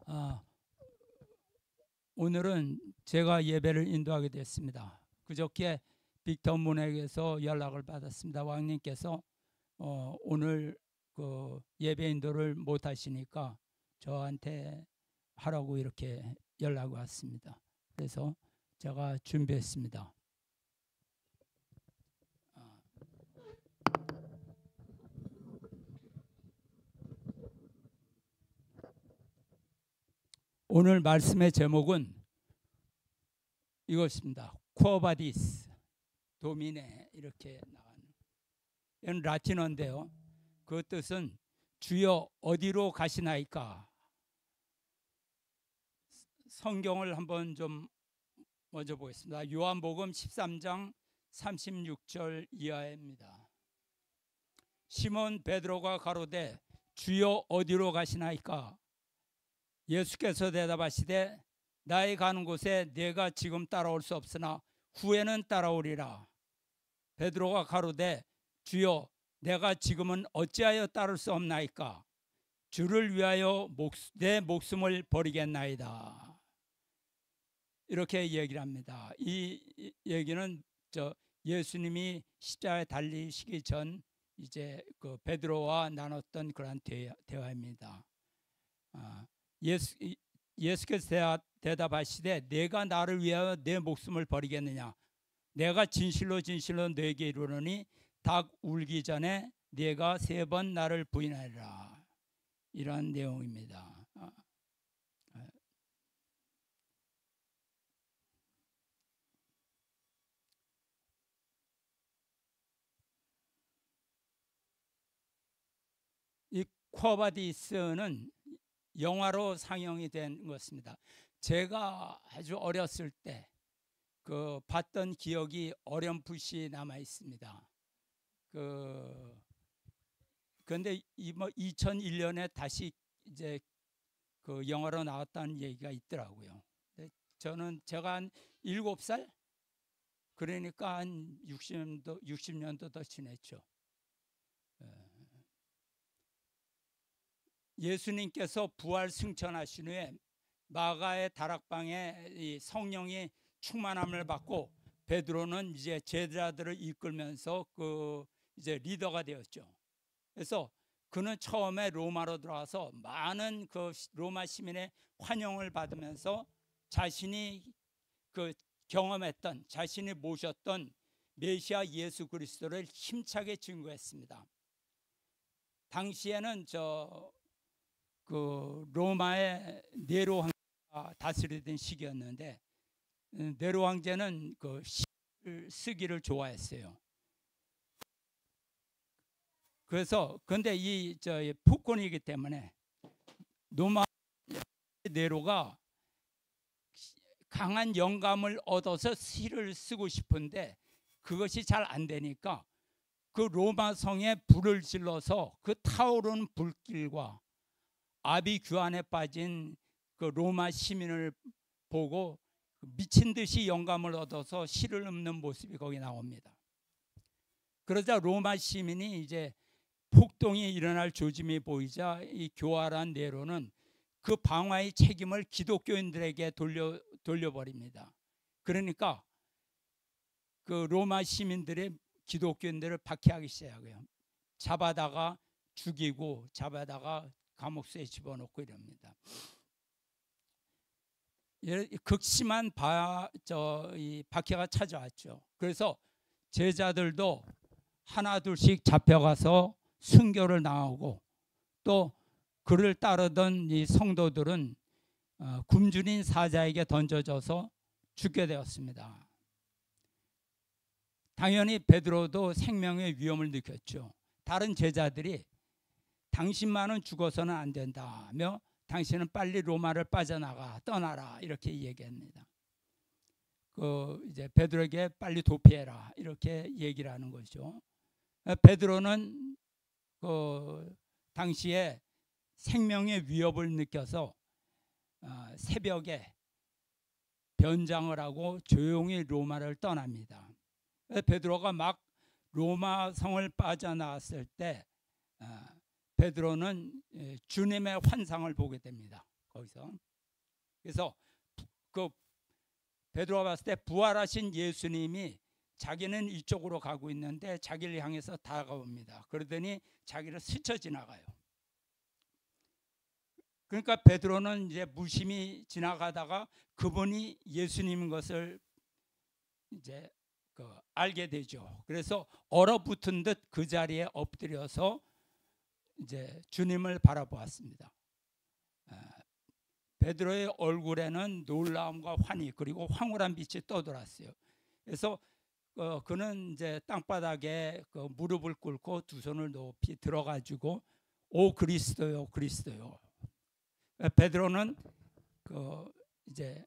아, 오늘은 제가 예배를 인도하게 됐습니다. 그저께 빅터 문에게서 연락을 받았습니다. 왕님께서 오늘 그 예배 인도를 못 하시니까 저한테 하라고 이렇게 연락이 왔습니다. 그래서 제가 준비했습니다. 오늘 말씀의 제목은 이것입니다. Quo vadis, 도미네, 이렇게 나가는. 이건 라틴어인데요. 그 뜻은 주여 어디로 가시나이까. 성경을 한번 좀 먼저 보겠습니다. 요한복음 13장 36절 이하입니다. 시몬 베드로가 가로되 주여 어디로 가시나이까. 예수께서 대답하시되 나의 가는 곳에 내가 지금 따라올 수 없으나 후에는 따라오리라. 베드로가 가로되 주여 내가 지금은 어찌하여 따를 수 없나이까. 주를 위하여 내 목숨을 버리겠나이다. 이렇게 얘기를 합니다. 이 얘기는 예수님이 십자가에 달리시기 전 이제 그 베드로와 나눴던 그런 대화입니다. 예수께서 대답하시되 내가 나를 위하여 내 목숨을 버리겠느냐. 내가 진실로 진실로 너에게 이르노니 닭 울기 전에 네가 3번 나를 부인하리라. 이런 내용입니다. 이 쿼바디스는 영화로 상영이 된 것입니다. 제가 아주 어렸을 때 그 봤던 기억이 어렴풋이 남아 있습니다. 그런데 2001년에 다시 이제 그 영화로 나왔다는 얘기가 있더라고요. 제가 한 7살, 그러니까 한 60년도 더 지냈죠. 예수님께서 부활 승천하신 후에 마가의 다락방에 이 성령이 충만함을 받고 베드로는 이제 제자들을 이끌면서 이제 리더가 되었죠. 그래서 그는 처음에 로마로 들어와서 많은 그 로마 시민의 환영을 받으면서 자신이 경험했던, 자신이 모셨던 메시아 예수 그리스도를 힘차게 증거했습니다. 당시에는 로마의 네로 황제가 다스리던 시기였는데, 네로 황제는 그 시를 쓰기를 좋아했어요. 그래서 근데 이 폭군이기 때문에 로마 네로가 강한 영감을 얻어서 시를 쓰고 싶은데 그것이 잘 안 되니까 그 로마 성에 불을 질러서 그 타오르는 불길과 아비규환에 빠진 그 로마 시민을 보고 미친 듯이 영감을 얻어서 시를 읊는 모습이 거기 나옵니다. 그러자 로마 시민이 이제 폭동이 일어날 조짐이 보이자 이 교활한 네로는 그 방화의 책임을 기독교인들에게 돌려버립니다. 그러니까 그 로마 시민들의 기독교인들을 박해하기 시작해요. 잡아다가 죽이고 잡아다가 감옥수에 집어넣고 이럽니다. 극심한 박해가 찾아왔죠. 그래서 제자들도 하나 둘씩 잡혀가서 순교를 당하고 또 그를 따르던 이 성도들은 굶주린 사자에게 던져져서 죽게 되었습니다. 당연히 베드로도 생명의 위험을 느꼈죠. 다른 제자들이 당신만은 죽어서는 안 된다며 당신은 빨리 로마를 떠나라 이렇게 얘기합니다. 이제 베드로에게 빨리 도피해라 이렇게 얘기를 하는 거죠. 베드로는 당시에 생명의 위협을 느껴서 새벽에 변장을 하고 조용히 로마를 떠납니다. 베드로가 막 로마 성을 빠져나왔을 때 베드로는 주님의 환상을 보게 됩니다. 거기서. 그래서 그 베드로가 봤을 때 부활하신 예수님이 자기는 이쪽으로 가고 있는데 자기를 향해서 다가옵니다. 그러더니 자기를 스쳐 지나가요. 그러니까 베드로는 이제 무심히 지나가다가 그분이 예수님인 것을 이제 알게 되죠. 그래서 얼어붙은 듯 그 자리에 엎드려서 이제 주님을 바라보았습니다. 베드로의 얼굴에는 놀라움과 환희 그리고 황홀한 빛이 떠돌았어요. 그래서 그는 이제 땅바닥에 무릎을 꿇고 두 손을 높이 들어가지고 오 그리스도요, 그리스도요. 베드로는 이제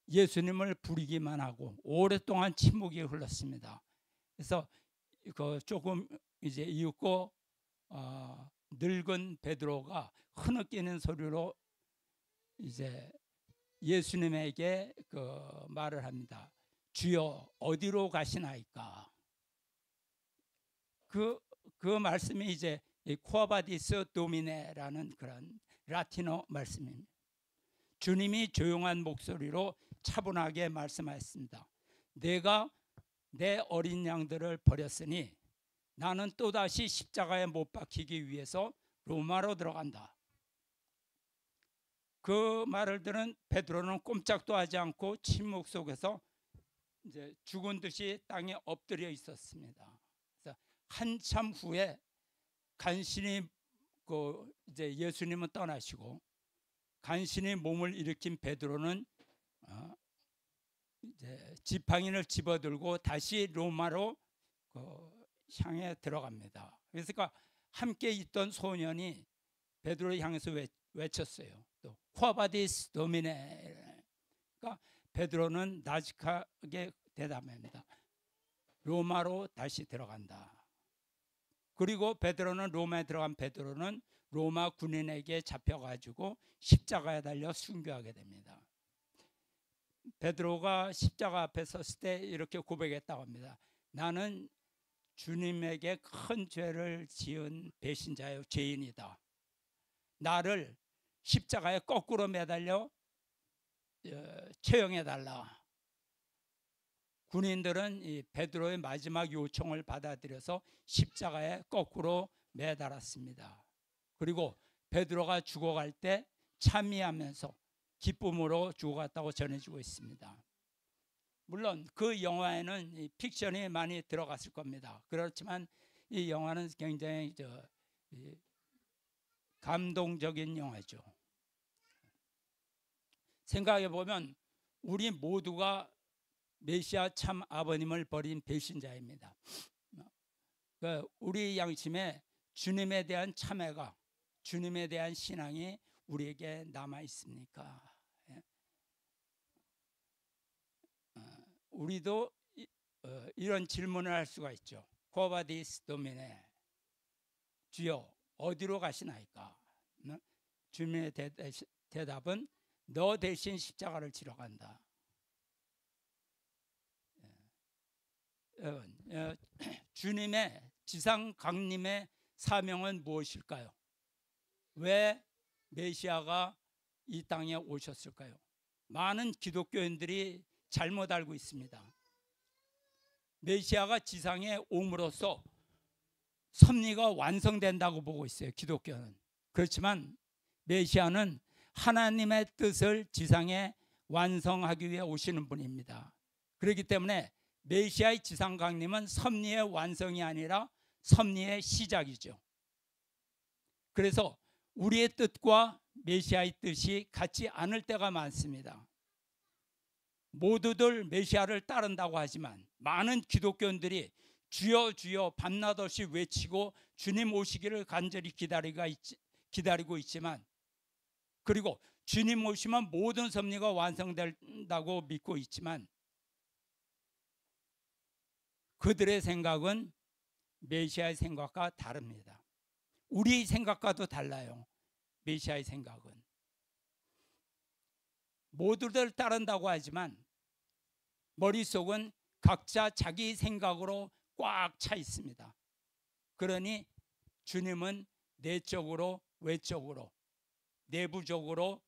예수님을 부르기만 하고 오랫동안 침묵이 흘렀습니다. 그래서 조금 이제 이윽고 늙은 베드로가 흐느끼는 소리로 이제 예수님에게 말을 합니다. 주여 어디로 가시나이까? 그 말씀이 이제 쿠아바디스 도미네라는 그런 라틴어 말씀입니다. 주님이 조용한 목소리로 차분하게 말씀하였습니다. 내가 내 어린 양들을 버렸으니 나는 또다시 십자가에 못 박히기 위해서 로마로 들어간다. 그 말을 들은 베드로는 꼼짝도 하지 않고 침묵 속에서 이제 죽은 듯이 땅에 엎드려 있었습니다. 그래서 한참 후에 간신히 이제 예수님은 떠나시고 간신히 몸을 일으킨 베드로는 이제 지팡이를 집어들고 다시 로마로 향해 들어갑니다. 그러니까 함께 있던 소년이 베드로를 향해서 외쳤어요. 또 쿠아바디스 도미네. 그러니까 베드로는 나직하게 대답합니다. 로마로 다시 들어간다. 그리고 베드로는 로마에 들어간 베드로는 로마 군인에게 잡혀가지고 십자가에 달려 순교하게 됩니다. 베드로가 십자가 앞에 섰을 때 이렇게 고백했다고 합니다. 나는 주님에게 큰 죄를 지은 배신자요 죄인이다. 나를 십자가에 거꾸로 매달려 처형해달라. 군인들은 이 베드로의 마지막 요청을 받아들여서 십자가에 거꾸로 매달았습니다. 그리고 베드로가 죽어갈 때 참미하면서 기쁨으로 죽어갔다고 전해지고 있습니다. 물론 그 영화에는 이 픽션이 많이 들어갔을 겁니다. 그렇지만 이 영화는 굉장히 감동적인 영화죠. 생각해 보면 우리 모두가 메시아 참 아버님을 버린 배신자입니다. 우리 양심에 주님에 대한 참회가, 주님에 대한 신앙이 우리에게 남아 있습니까? 우리도 이런 질문을 할 수가 있죠. 쿠아바디스 도미네, 주여 어디로 가시나이까? 주님의 대답은 너 대신 십자가를 지러 간다. 주님의 지상 강림의 사명은 무엇일까요? 왜 메시아가 이 땅에 오셨을까요? 많은 기독교인들이 잘못 알고 있습니다. 메시아가 지상에 옴으로써 섭리가 완성된다고 보고 있어요. 기독교는. 그렇지만 메시아는 하나님의 뜻을 지상에 완성하기 위해 오시는 분입니다. 그렇기 때문에 메시아의 지상 강림은 섭리의 완성이 아니라 섭리의 시작이죠. 그래서 우리의 뜻과 메시아의 뜻이 같지 않을 때가 많습니다. 모두들 메시아를 따른다고 하지만 많은 기독교인들이 주여 주여 밤낮 없이 외치고 주님 오시기를 간절히 기다리고 있지만, 그리고 주님 오시면 모든 섭리가 완성된다고 믿고 있지만 그들의 생각은 메시아의 생각과 다릅니다. 우리 생각과도 달라요. 메시아의 생각은 모두들 따른다고 하지만 머릿속은 각자 자기 생각으로 꽉 차 있습니다. 그러니 주님은 내적으로 외적으로 내부적으로,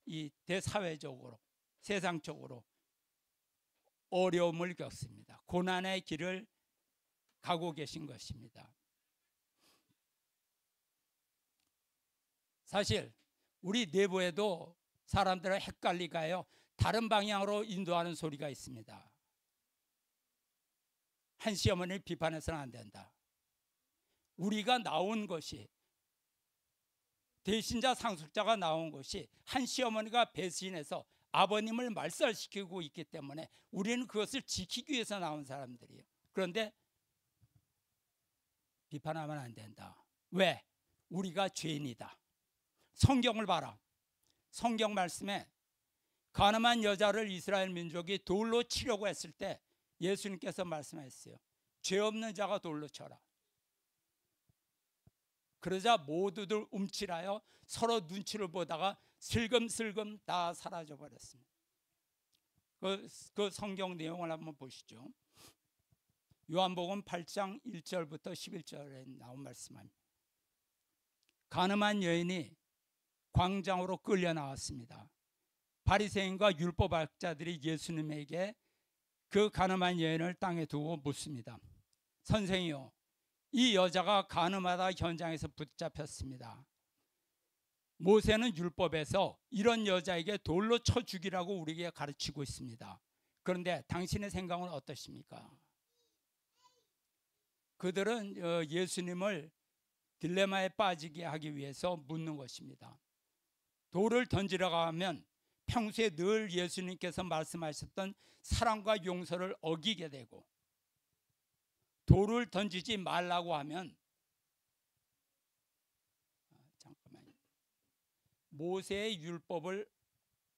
이 대사회적으로, 세상적으로 어려움을 겪습니다. 고난의 길을 가고 계신 것입니다. 사실 우리 내부에도 사람들은 헷갈리가요, 다른 방향으로 인도하는 소리가 있습니다. 한 시어머니를 비판해서는 안 된다. 우리가 나온 것이, 대신자 상속자가 나온 것이 한 시어머니가 배신해서 아버님을 말살시키고 있기 때문에 우리는 그것을 지키기 위해서 나온 사람들이에요. 그런데 비판하면 안 된다. 왜? 우리가 죄인이다. 성경을 봐라. 성경 말씀에 가늠한 여자를 이스라엘 민족이 돌로 치려고 했을 때 예수님께서 말씀하셨어요. 죄 없는 자가 돌로 쳐라. 그러자 모두들 움찔하여 서로 눈치를 보다가 슬금슬금 다 사라져 버렸습니다. 그 성경 내용을 한번 보시죠. 요한복음 8장 1절부터 11절에 나온 말씀입니다. 가늠한 여인이 광장으로 끌려 나왔습니다. 바리새인과 율법학자들이 예수님에게 그 가늠한 여인을 땅에 두고 묻습니다. 선생이요, 이 여자가 가늠하다 현장에서 붙잡혔습니다. 모세는 율법에서 이런 여자에게 돌로 쳐 죽이라고 우리에게 가르치고 있습니다. 그런데 당신의 생각은 어떠십니까? 그들은 예수님을 딜레마에 빠지게 하기 위해서 묻는 것입니다. 돌을 던지러 가면 평소에 늘 예수님께서 말씀하셨던 사랑과 용서를 어기게 되고, 돌을 던지지 말라고 하면 모세의 율법을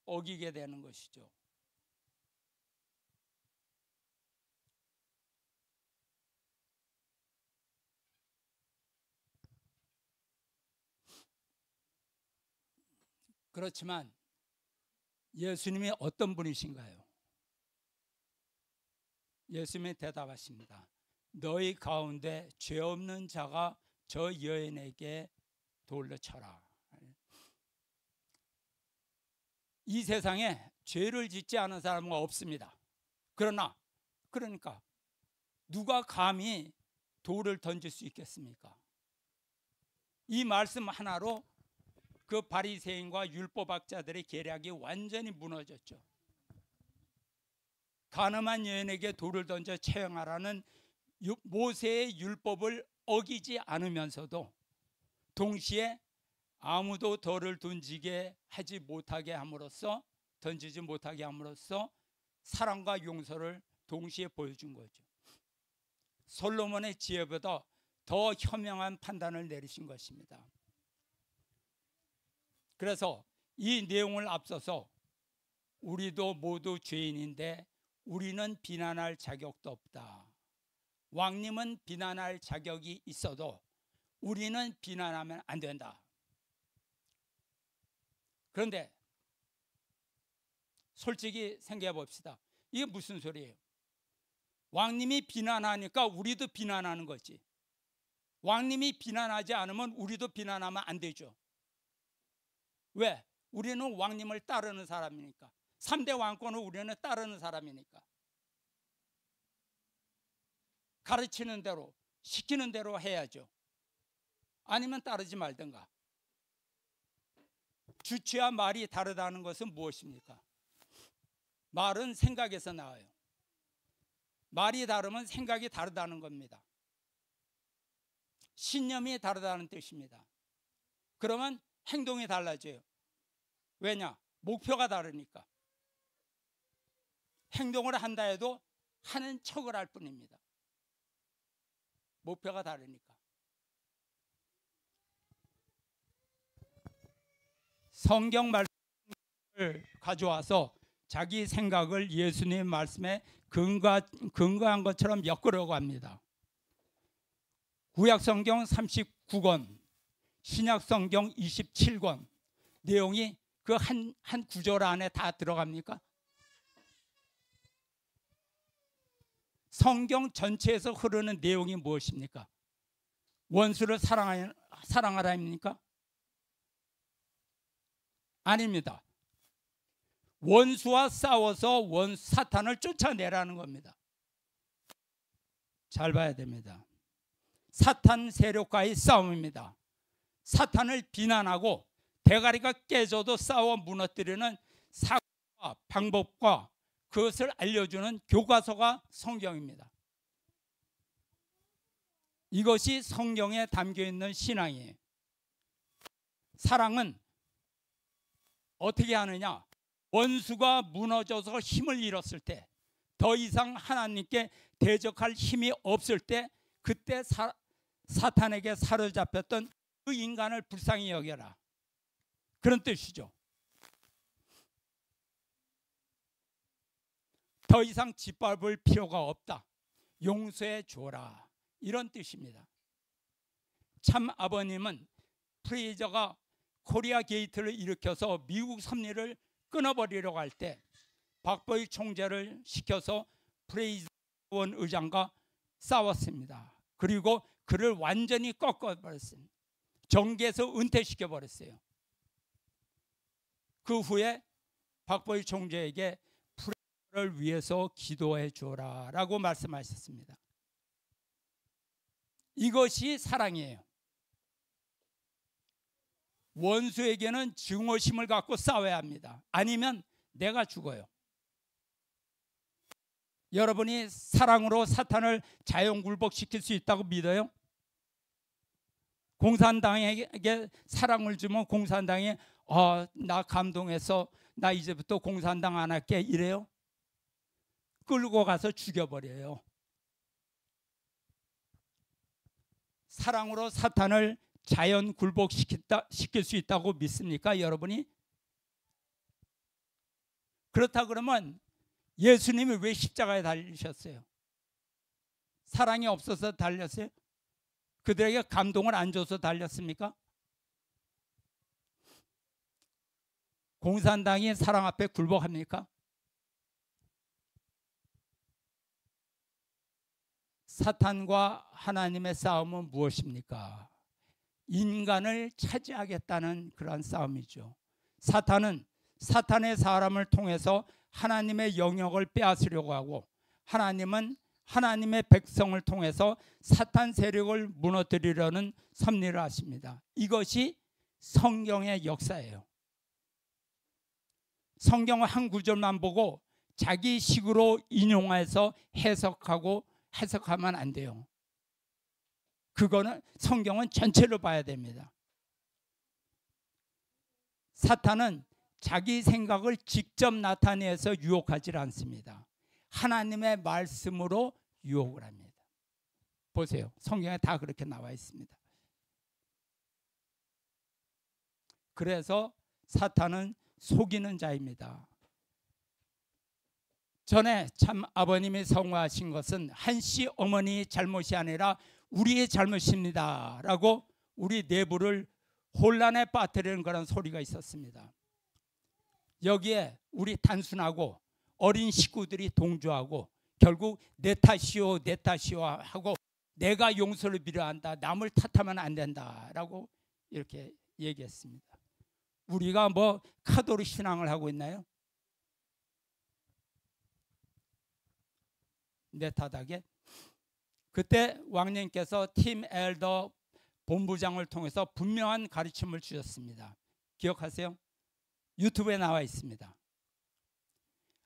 어기게 되는 것이죠. 그렇지만 예수님이 어떤 분이신가요? 예수님이 대답하십니다. 너희 가운데 죄 없는 자가 저 여인에게 돌로 쳐라. 이 세상에 죄를 짓지 않은 사람은 없습니다. 그러니까 누가 감히 돌을 던질 수 있겠습니까? 이 말씀 하나로 그 바리새인과 율법학자들의 계략이 완전히 무너졌죠. 가늠한 여인에게 돌을 던져 처형하라는 모세의 율법을 어기지 않으면서도 동시에 아무도 돌을 던지지 못하게 함으로써 사랑과 용서를 동시에 보여준 거죠. 솔로몬의 지혜보다 더 현명한 판단을 내리신 것입니다. 그래서 이 내용을 앞서서 우리도 모두 죄인인데 우리는 비난할 자격도 없다. 왕님은 비난할 자격이 있어도 우리는 비난하면 안 된다. 그런데 솔직히 생각해 봅시다. 이게 무슨 소리예요? 왕님이 비난하니까 우리도 비난하는 거지. 왕님이 비난하지 않으면 우리도 비난하면 안 되죠. 왜? 우리는 왕님을 따르는 사람이니까. 3대 왕권을 우리는 따르는 사람이니까. 가르치는 대로, 시키는 대로 해야죠. 아니면 따르지 말든가. 주체와 말이 다르다는 것은 무엇입니까? 말은 생각에서 나와요. 말이 다르면 생각이 다르다는 겁니다. 신념이 다르다는 뜻입니다. 그러면 행동이 달라져요. 왜냐? 목표가 다르니까. 행동을 한다 해도 하는 척을 할 뿐입니다. 목표가 다르니까. 성경 말씀을 가져와서 자기 생각을 예수님 말씀에 근거한 것처럼 엮으려고 합니다. 구약성경 39권, 신약성경 27권 내용이 그 한 구절 안에 다 들어갑니까? 성경 전체에서 흐르는 내용이 무엇입니까? 원수를 사랑하라입니까? 아닙니다. 원수와 싸워서 사탄을 쫓아내라는 겁니다. 잘 봐야 됩니다. 사탄 세력과의 싸움입니다. 사탄을 비난하고 대가리가 깨져도 싸워 무너뜨리는 사고와 방법과 그것을 알려주는 교과서가 성경입니다. 이것이 성경에 담겨있는 신앙이에요. 사랑은 어떻게 하느냐? 원수가 무너져서 힘을 잃었을 때, 더 이상 하나님께 대적할 힘이 없을 때, 그때 사탄에게 사로잡혔던 그 인간을 불쌍히 여겨라, 그런 뜻이죠. 더 이상 짓밟을 필요가 없다, 용서해 줘라, 이런 뜻입니다. 참 아버님은 프레이저가 코리아 게이트를 일으켜서 미국 섭리를 끊어버리려고 할 때 박보일 총재를 시켜서 프레이저 원 의장과 싸웠습니다. 그리고 그를 완전히 꺾어버렸습니다. 정계에서 은퇴시켜버렸어요. 그 후에 박보일 총재에게 프레이저를 위해서 기도해 주라 라고 말씀하셨습니다. 이것이 사랑이에요. 원수에게는 증오심을 갖고 싸워야 합니다. 아니면 내가 죽어요. 여러분이 사랑으로 사탄을 자연굴복시킬 수 있다고 믿어요? 공산당에게 사랑을 주면 공산당이 나 감동해서 나 이제부터 공산당 안 할게 이래요? 끌고 가서 죽여버려요. 사랑으로 사탄을 자연 굴복시킬 수 있다고 믿습니까, 여러분이? 그렇다 그러면 예수님이 왜 십자가에 달리셨어요? 사랑이 없어서 달렸어요? 그들에게 감동을 안 줘서 달렸습니까? 공산당이 사랑 앞에 굴복합니까? 사탄과 하나님의 싸움은 무엇입니까? 인간을 차지하겠다는 그런 싸움이죠. 사탄은 사탄의 사람을 통해서 하나님의 영역을 빼앗으려고 하고, 하나님은 하나님의 백성을 통해서 사탄 세력을 무너뜨리려는 섭리를 하십니다. 이것이 성경의 역사예요. 성경 한 구절만 보고 자기 식으로 인용해서 해석하면 안 돼요. 그거는 성경은 전체로 봐야 됩니다. 사탄은 자기 생각을 직접 나타내서 유혹하지 않습니다. 하나님의 말씀으로 유혹을 합니다. 보세요. 성경에 다 그렇게 나와 있습니다. 그래서 사탄은 속이는 자입니다. 전에 참 아버님이 성화하신 것은 한씨 어머니 잘못이 아니라 우리의 잘못입니다 라고 우리 내부를 혼란에 빠뜨리는 그런 소리가 있었습니다. 여기에 우리 단순하고 어린 식구들이 동조하고 결국 내 탓이요 내 탓이요 하고 내가 용서를 빌어야 한다, 남을 탓하면 안 된다 라고 이렇게 얘기했습니다. 우리가 뭐 카도르 신앙을 하고 있나요? 내 탓하게? 그때 왕님께서 팀 엘더 본부장을 통해서 분명한 가르침을 주셨습니다. 기억하세요? 유튜브에 나와 있습니다.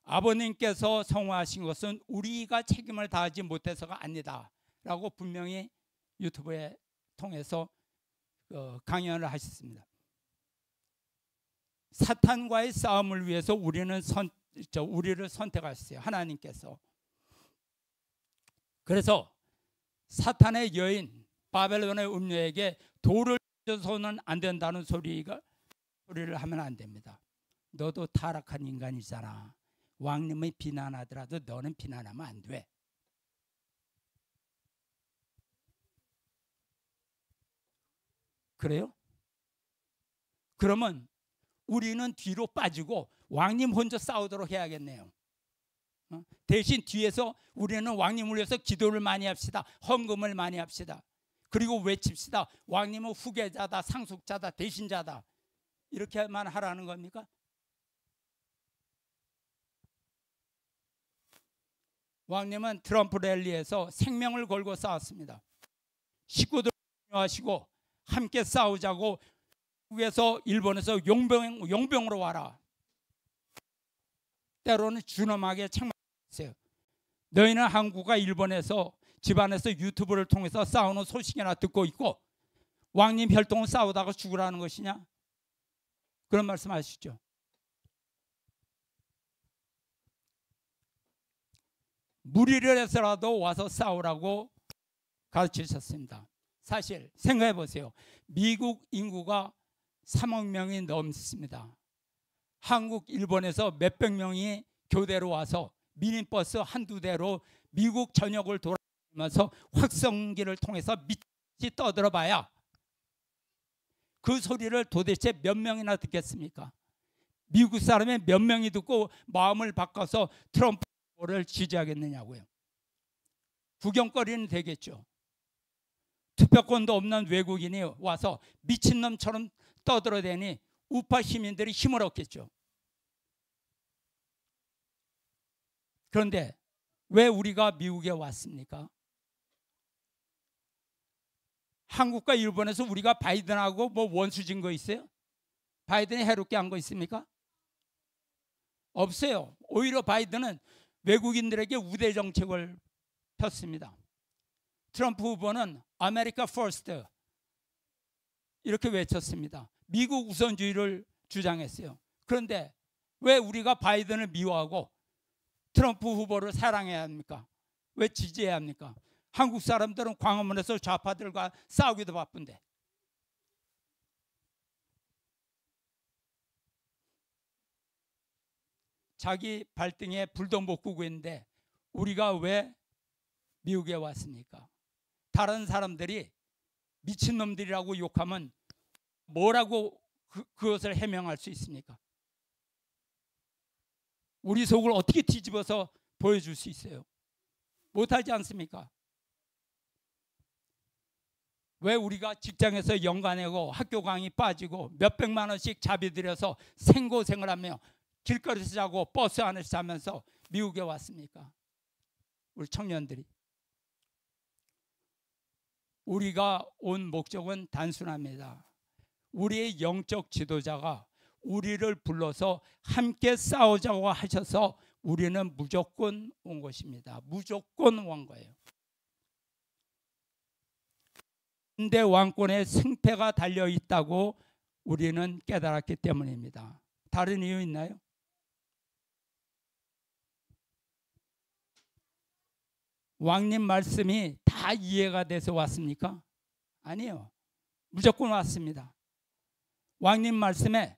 아버님께서 성화하신 것은 우리가 책임을 다하지 못해서가 아니다 라고 분명히 유튜브에 통해서 강연을 하셨습니다. 사탄과의 싸움을 위해서 우리를 선택하셨어요, 하나님께서. 그래서 사탄의 여인 바벨론의 음녀에게 돌을 줘서는 안 된다는 소리를 하면 안 됩니다. 너도 타락한 인간이잖아. 왕님이 비난하더라도 너는 비난하면 안 돼. 그래요? 그러면 우리는 뒤로 빠지고 왕님 혼자 싸우도록 해야겠네요. 대신 뒤에서 우리는 왕님을 위해서 기도를 많이 합시다. 헌금을 많이 합시다. 그리고 외칩시다. 왕님은 후계자다, 상속자다, 대신자다. 이렇게만 하라는 겁니까? 왕님은 트럼프 랠리에서 생명을 걸고 싸웠습니다. 식구들 하시고 함께 싸우자고 미국에서 일본에서 용병으로 와라. 때로는 준엄하게 책망했어요. 너희는 한국과 일본에서 집안에서 유튜브를 통해서 싸우는 소식이나 듣고 있고 왕님 혈통은 싸우다가 죽으라는 것이냐? 그런 말씀 하시죠. 무리를 해서라도 와서 싸우라고 가르치셨습니다. 사실 생각해 보세요. 미국 인구가 3억 명이 넘습니다. 한국, 일본에서 몇백 명이 교대로 와서 미니버스 한두 대로 미국 전역을 돌아다니면서 확성기를 통해서 미치 떠들어봐야 그 소리를 도대체 몇 명이나 듣겠습니까? 미국 사람의 몇 명이 듣고 마음을 바꿔서 트럼프를 지지하겠느냐고요. 구경거리는 되겠죠. 투표권도 없는 외국인이 와서 미친놈처럼 떠들어대니 우파 시민들이 힘을 얻겠죠. 그런데 왜 우리가 미국에 왔습니까? 한국과 일본에서 우리가 바이든하고 뭐 원수진 거 있어요? 바이든이 해롭게 한 거 있습니까? 없어요. 오히려 바이든은 외국인들에게 우대 정책을 폈습니다. 트럼프 후보는 아메리카 퍼스트 이렇게 외쳤습니다. 미국 우선주의를 주장했어요. 그런데 왜 우리가 바이든을 미워하고 트럼프 후보를 사랑해야 합니까? 왜 지지해야 합니까? 한국 사람들은 광화문에서 좌파들과 싸우기도 바쁜데. 자기 발등에 불도 못 끄고 있는데 우리가 왜 미국에 왔습니까? 다른 사람들이 미친놈들이라고 욕하면 뭐라고 그것을 해명할 수 있습니까? 우리 속을 어떻게 뒤집어서 보여줄 수 있어요? 못하지 않습니까? 왜 우리가 직장에서 연가 내고 학교 강의 빠지고 몇백만 원씩 자비 들여서 생고생을 하며 길거리에서 자고 버스 안에서 자면서 미국에 왔습니까? 우리 청년들이. 우리가 온 목적은 단순합니다. 우리의 영적 지도자가 우리를 불러서 함께 싸우자고 하셔서 우리는 무조건 온 것입니다. 무조건 온 거예요. 현대 왕권의 승패가 달려 있다고 우리는 깨달았기 때문입니다. 다른 이유 있나요? 왕님 말씀이 다 이해가 돼서 왔습니까? 아니에요. 무조건 왔습니다. 왕님 말씀에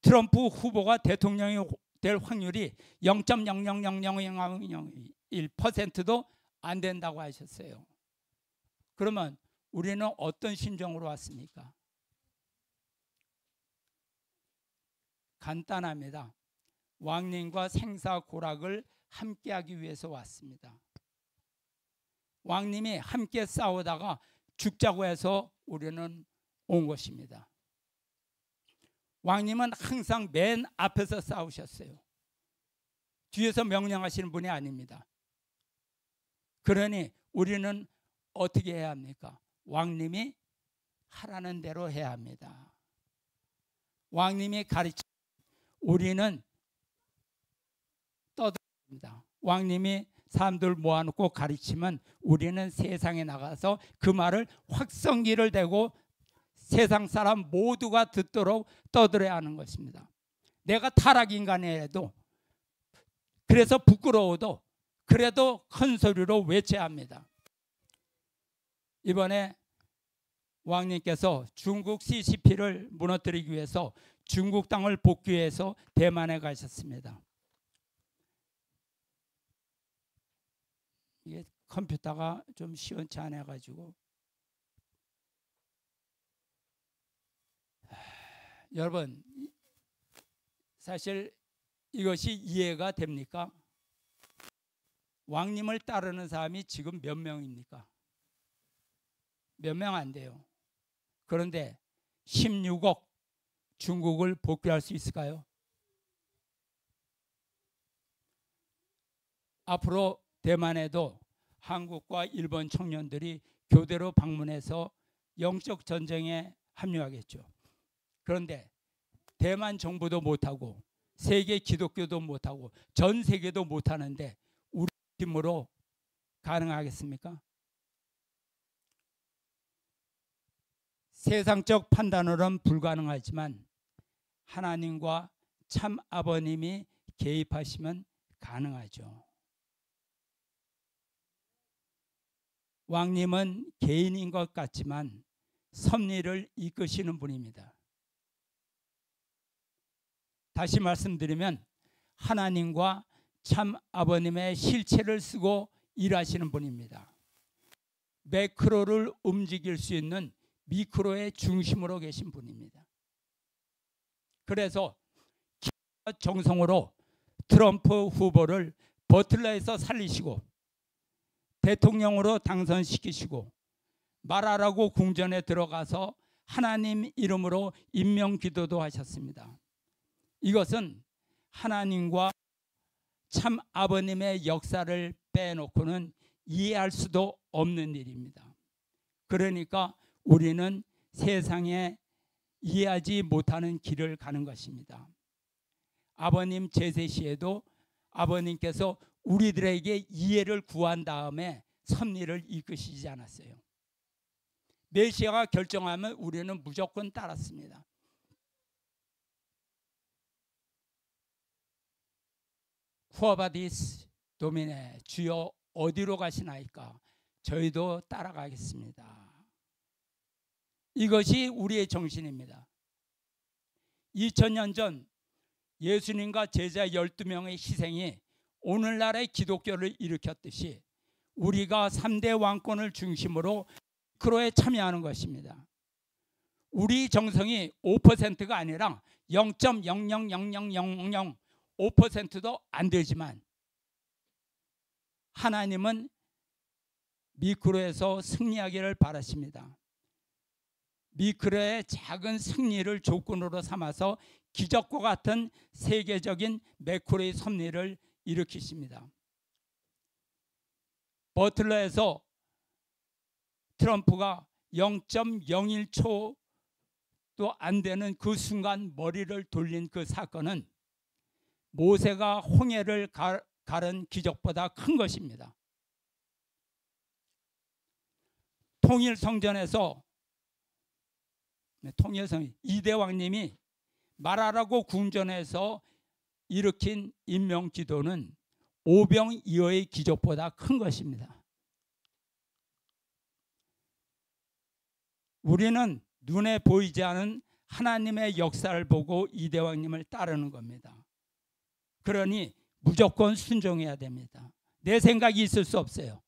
트럼프 후보가 대통령이 될 확률이 0.0000001%도 안 된다고 하셨어요. 그러면 우리는 어떤 심정으로 왔습니까? 간단합니다. 왕님과 생사고락을 함께하기 위해서 왔습니다. 왕님이 함께 싸우다가 죽자고 해서 우리는 온 것입니다. 왕님은 항상 맨 앞에서 싸우셨어요. 뒤에서 명령하시는 분이 아닙니다. 그러니 우리는 어떻게 해야 합니까? 왕님이 하라는 대로 해야 합니다. 왕님이 가르치 우리는 떠듭니다. 왕님이 사람들 모아놓고 가르치면 우리는 세상에 나가서 그 말을 확성기를 대고 세상 사람 모두가 듣도록 떠들어야 하는 것입니다. 내가 타락인간이라도 그래서 부끄러워도 그래도 큰 소리로 외쳐야 합니다. 이번에 왕님께서 중국 CCP를 무너뜨리기 위해서 중국 땅을 복귀해서 대만에 가셨습니다. 이게 컴퓨터가 좀 시원치 않아 가지고 여러분 사실 이것이 이해가 됩니까? 왕님을 따르는 사람이 지금 몇 명입니까? 몇 명 안 돼요. 그런데 16억 중국을 복귀할 수 있을까요? 앞으로 대만에도 한국과 일본 청년들이 교대로 방문해서 영적 전쟁에 합류하겠죠. 그런데 대만 정부도 못하고 세계 기독교도 못하고 전 세계도 못하는데 우리 힘으로 가능하겠습니까? 세상적 판단으로는 불가능하지만 하나님과 참 아버님이 개입하시면 가능하죠. 왕님은 개인인 것 같지만 섭리를 이끄시는 분입니다. 다시 말씀드리면 하나님과 참 아버님의 실체를 쓰고 일하시는 분입니다. 매크로를 움직일 수 있는 미크로의 중심으로 계신 분입니다. 그래서 정성으로 트럼프 후보를 버틀러에서 살리시고 대통령으로 당선시키시고 말하라고 궁전에 들어가서 하나님 이름으로 임명기도도 하셨습니다. 이것은 하나님과 참 아버님의 역사를 빼놓고는 이해할 수도 없는 일입니다. 그러니까 우리는 세상에 이해하지 못하는 길을 가는 것입니다. 아버님 제세 시에도 아버님께서 우리들에게 이해를 구한 다음에 섭리를 이끄시지 않았어요. 메시아가 결정하면 우리는 무조건 따랐습니다. 쿠아바디스 도미네, 주여 어디로 가시나이까? 저희도 따라가겠습니다. 이것이 우리의 정신입니다. 2000년 전 예수님과 제자 12명의 희생이 오늘날의 기독교를 일으켰듯이 우리가 3대 왕권을 중심으로 크로에 참여하는 것입니다. 우리 정성이 5%가 아니라 0.0000005%도 안 되지만 하나님은 미크로에서 승리하기를 바라십니다. 미크로의 작은 승리를 조건으로 삼아서 기적과 같은 세계적인 매크로의 섭리를 일으키십니다. 버틀러에서 트럼프가 0.01초도 안 되는 그 순간 머리를 돌린 그 사건은 모세가 홍해를 가른 기적보다 큰 것입니다. 통일성전에서 이대왕님이 말하라고 궁전에서 일으킨 임명기도는 오병이어의 기적보다 큰 것입니다. 우리는 눈에 보이지 않은 하나님의 역사를 보고 이대왕님을 따르는 겁니다. 그러니 무조건 순종해야 됩니다. 내 생각이 있을 수 없어요.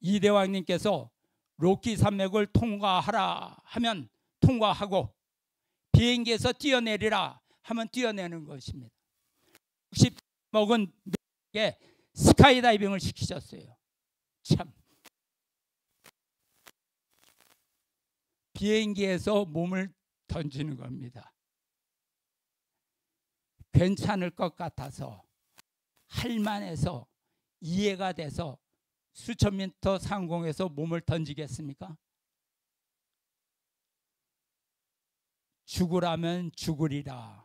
이대왕님께서 로키 산맥을 통과하라 하면 통과하고 비행기에서 뛰어내리라 하면 뛰어내는 것입니다. 60 먹은 게 스카이다이빙을 시키셨어요. 참, 비행기에서 몸을 던지는 겁니다. 괜찮을 것 같아서 할만해서 이해가 돼서 수천 미터 상공에서 몸을 던지겠습니까? 죽으라면 죽으리라.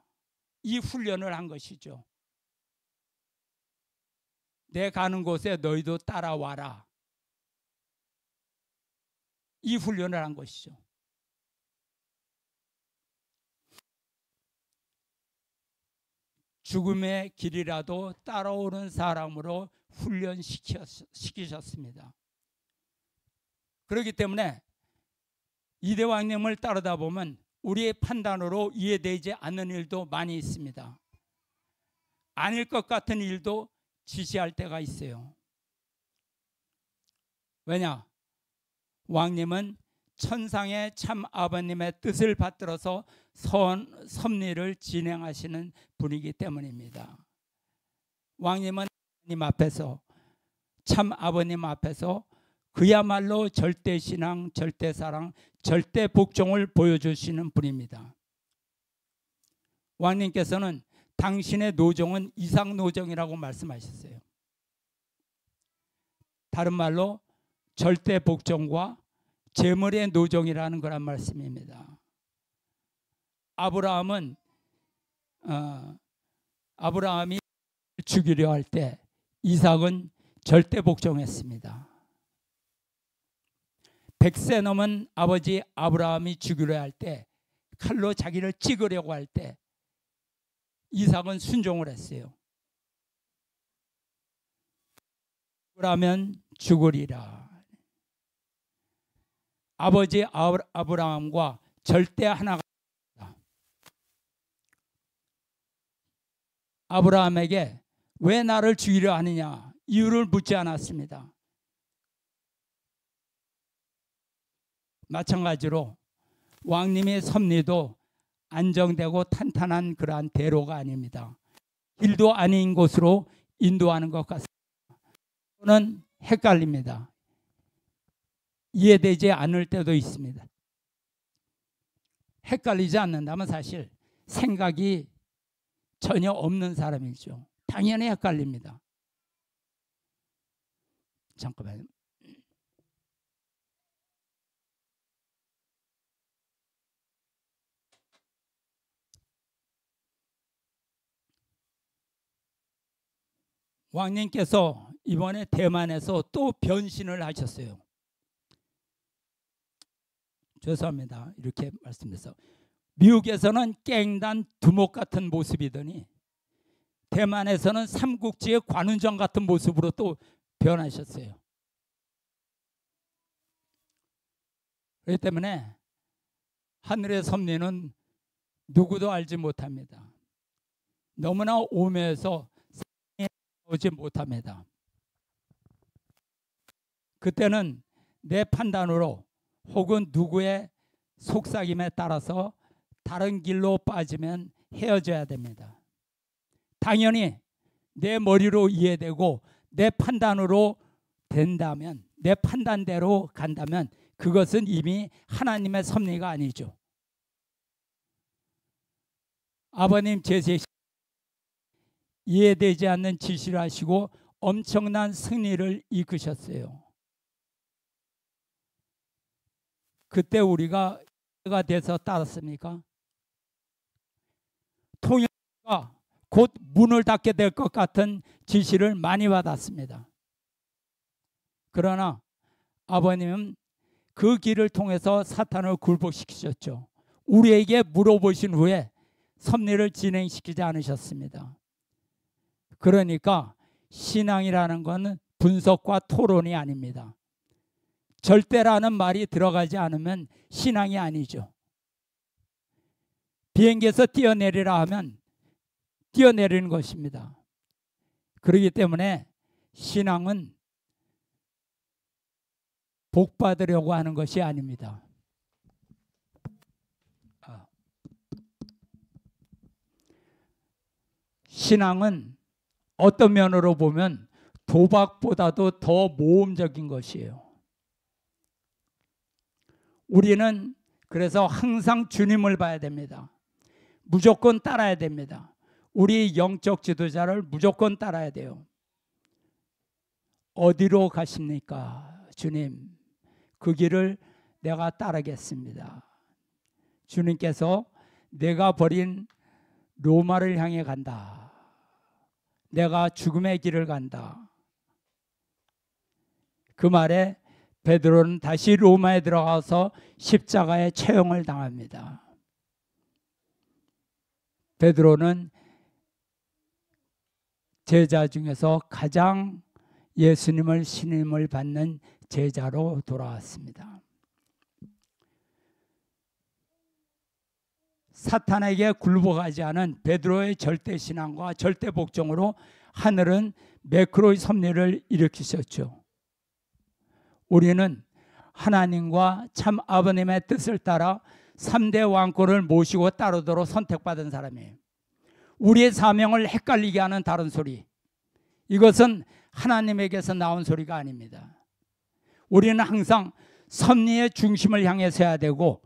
이 훈련을 한 것이죠. 내 가는 곳에 너희도 따라와라. 이 훈련을 한 것이죠. 죽음의 길이라도 따라오는 사람으로 훈련시키셨습니다. 그렇기 때문에 이대왕님을 따르다 보면 우리의 판단으로 이해되지 않는 일도 많이 있습니다. 아닐 것 같은 일도 지시할 때가 있어요. 왜냐? 왕님은 천상의 참 아버님의 뜻을 받들어서 섭리를 진행하시는 분이기 때문입니다. 왕님은 하나님 앞에서 참 아버님 앞에서 그야말로 절대신앙, 절대사랑, 절대복종을 보여주시는 분입니다. 왕님께서는 당신의 노종은 이상노종이라고 말씀하셨어요. 다른 말로 절대복종과 재물의 노종이라는 거란 말씀입니다. 아브라함이 죽이려 할 때 이삭은 절대복종했습니다. 100세 넘은 아버지 아브라함이 죽이려 할 때, 칼로 자기를 찍으려고 할 때 이삭은 순종을 했어요. 그러면 죽으리라. 아버지 아브라함과 절대 하나가 됩니다. 아브라함에게 왜 나를 죽이려 하느냐 이유를 묻지 않았습니다. 마찬가지로 왕님의 섭리도 안정되고 탄탄한 그러한 대로가 아닙니다. 길도 아닌 곳으로 인도하는 것 같습니다. 또는 헷갈립니다. 이해되지 않을 때도 있습니다. 헷갈리지 않는다면 사실 생각이 전혀 없는 사람이죠. 당연히 헷갈립니다. 잠깐만요. 왕님께서 이번에 대만에서 또 변신을 하셨어요. 죄송합니다. 이렇게 말씀드려서 미국에서는 깽단 두목 같은 모습이더니 대만에서는 삼국지의 관운정 같은 모습으로 또 변하셨어요. 그렇기 때문에 하늘의 섭리는 누구도 알지 못합니다. 너무나 오묘해서 오지 못합니다. 그때는 내 판단으로 혹은 누구의 속삭임에 따라서 다른 길로 빠지면 헤어져야 됩니다. 당연히 내 머리로 이해되고 내 판단으로 된다면, 내 판단대로 간다면 그것은 이미 하나님의 섭리가 아니죠. 아버님 제시 이해되지 않는 지시를 하시고 엄청난 승리를 이끄셨어요. 그때 우리가 돼서 따랐습니까? 통일가 곧 문을 닫게 될 것 같은 지시를 많이 받았습니다. 그러나 아버님은 그 길을 통해서 사탄을 굴복시키셨죠. 우리에게 물어보신 후에 섭리를 진행시키지 않으셨습니다. 그러니까 신앙이라는 것은 분석과 토론이 아닙니다. 절대라는 말이 들어가지 않으면 신앙이 아니죠. 비행기에서 뛰어내리라 하면 뛰어내리는 것입니다. 그렇기 때문에 신앙은 복 받으려고 하는 것이 아닙니다. 신앙은 어떤 면으로 보면 도박보다도 더 모험적인 것이에요. 우리는 그래서 항상 주님을 봐야 됩니다. 무조건 따라야 됩니다. 우리 영적 지도자를 무조건 따라야 돼요. 어디로 가십니까? 주님, 그 길을 내가 따르겠습니다. 주님께서 내가 버린 로마를 향해 간다. 내가 죽음의 길을 간다. 그 말에 베드로는 다시 로마에 들어가서 십자가에 처형을 당합니다. 베드로는 제자 중에서 가장 예수님을 신임을 받는 제자로 돌아왔습니다. 사탄에게 굴복하지 않은 베드로의 절대신앙과 절대복종으로 하늘은 매크로의 섭리를 일으키셨죠. 우리는 하나님과 참 아버님의 뜻을 따라 3대 왕권을 모시고 따르도록 선택받은 사람이에요. 우리의 사명을 헷갈리게 하는 다른 소리, 이것은 하나님에게서 나온 소리가 아닙니다. 우리는 항상 섭리의 중심을 향해서 해야 되고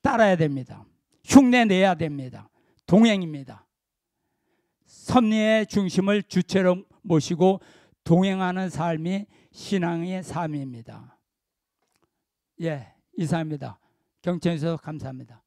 따라야 됩니다. 흉내 내야 됩니다. 동행입니다. 섭리의 중심을 주체로 모시고 동행하는 삶이 신앙의 삶입니다. 예, 이상입니다. 경청해 주셔서 감사합니다.